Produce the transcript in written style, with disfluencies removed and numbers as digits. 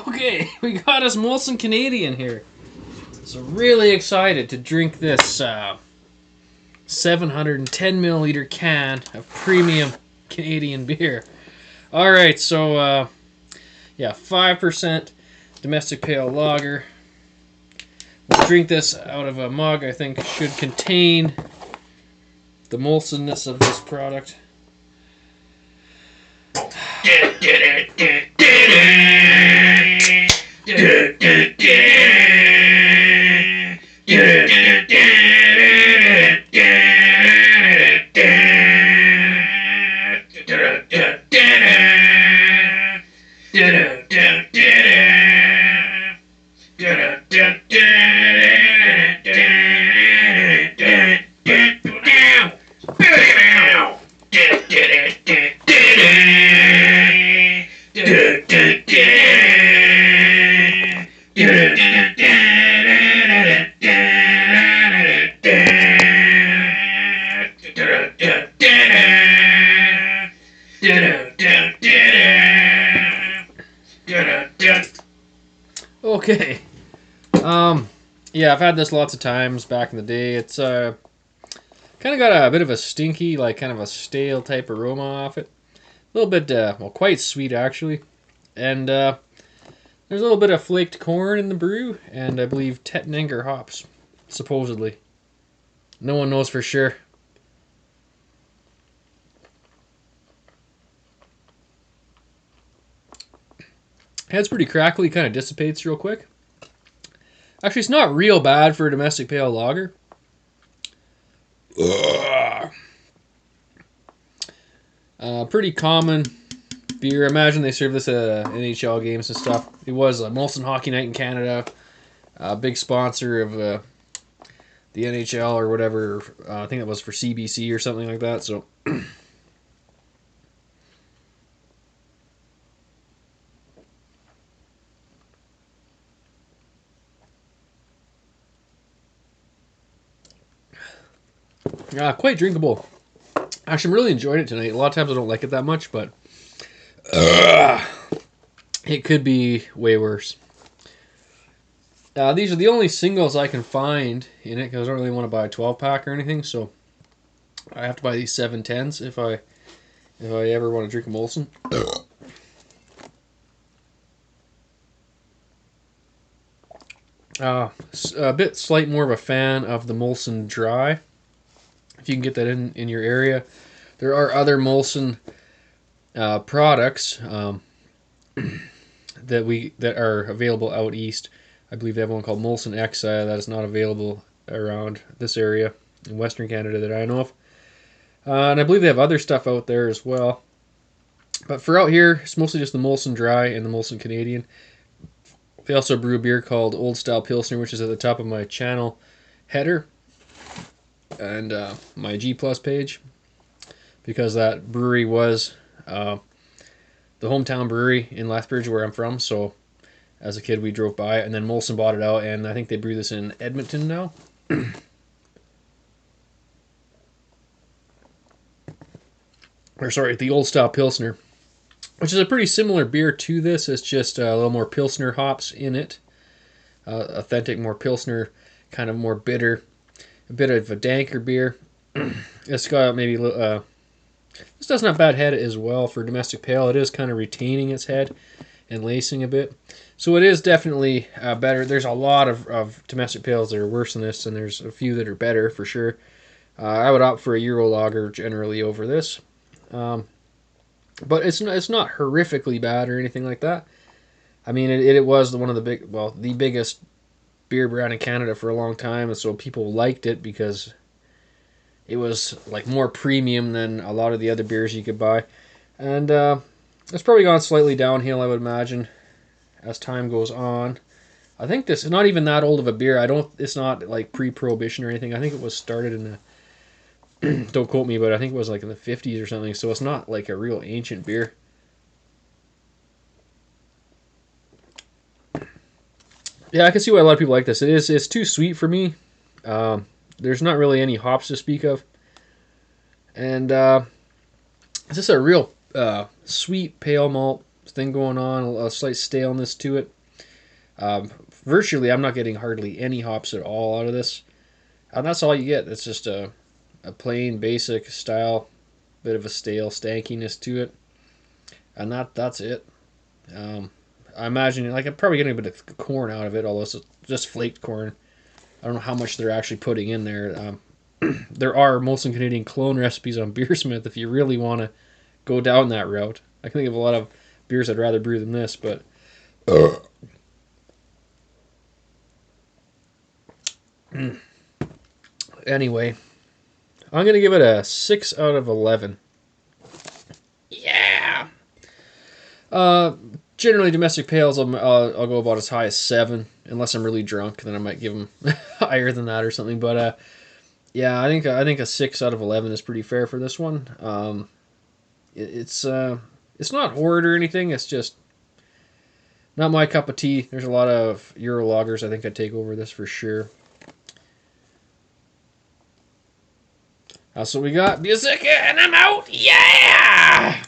Okay, we got us Molson Canadian here. So really excited to drink this 710 milliliter can of premium Canadian beer. All right, so yeah, 5% domestic pale lager. We'll drink this out of a mug I think should contain the Molsonness of this product. Okay. Yeah, I've had this lots of times back in the day. It's kind of got a bit of a stinky, like kind of a stale type aroma off it. A little bit, well, quite sweet actually. And there's a little bit of flaked corn in the brew, and I believe Tettnanger hops, supposedly. No one knows for sure. It's pretty crackly, kind of dissipates real quick. Actually, it's not real bad for a domestic pale lager. Pretty common beer. I imagine they serve this at NHL games and stuff. It was a Molson Hockey Night in Canada. A big sponsor of the NHL or whatever. I think it was for CBC or something like that. So. Quite drinkable. Actually, I'm really enjoying it tonight. A lot of times I don't like it that much, but it could be way worse. These are the only singles I can find in it because I don't really want to buy a 12-pack or anything, so I have to buy these 710s if I ever want to drink a Molson. A bit slight more of a fan of the Molson Dry. If you can get that in your area. There are other Molson products that are available out east. I believe they have one called Molson X that is not available around this area in Western Canada that I know of. And I believe they have other stuff out there as well. But for out here, it's mostly just the Molson Dry and the Molson Canadian. They also brew a beer called Old Style Pilsner, which is at the top of my channel header and my G Plus page, because that brewery was the hometown brewery in Lethbridge where I'm from. So as a kid we drove by it, and then Molson bought it out, and I think they brew this in Edmonton now. Or sorry, the Old Style Pilsner, which is a pretty similar beer to this. It's just a little more Pilsner hops in it. Authentic, more Pilsner, kind of more bitter. A bit of a danker beer. It's got maybe this doesn't have bad head as well for domestic pale. It is kind of retaining its head and lacing a bit, so it is definitely better. There's a lot of domestic pales that are worse than this, and there's a few that are better for sure. I would opt for a Euro lager generally over this, but it's not horrifically bad or anything like that. I mean, it was one of the biggest beer brand in Canada for a long time, and so people liked it because it was like more premium than a lot of the other beers you could buy. And it's probably gone slightly downhill, I would imagine, as time goes on. I think this is not even that old of a beer. I don't. It's not like pre-prohibition or anything. I think it was started in the. Don't quote me, but I think it was like in the 50s or something. So it's not like a real ancient beer. Yeah, I can see why a lot of people like this. It is. It's too sweet for me. Um, there's not really any hops to speak of, and it's just a real sweet pale malt thing going on. A slight staleness to it. Virtually, I'm not getting hardly any hops at all out of this, and that's all you get. It's just a plain basic style, bit of a stale stankiness to it, and that's it. Um, I imagine like I'm probably getting a bit of corn out of it, although it's just flaked corn. I don't know how much they're actually putting in there. There are Molson Canadian clone recipes on Beersmith if you really want to go down that route. I can think of a lot of beers I'd rather brew than this, but anyway, I'm gonna give it a 6 out of 11. Yeah. Uh, Generally domestic pales, I'll go about as high as 7, unless I'm really drunk. Then I might give them higher than that or something. But yeah, I think a 6 out of 11 is pretty fair for this one. It's not horrid or anything. It's just not my cup of tea. There's a lot of Euro lagers I think I'd take over this for sure. So we got Beerzerker, and I'm out. Yeah.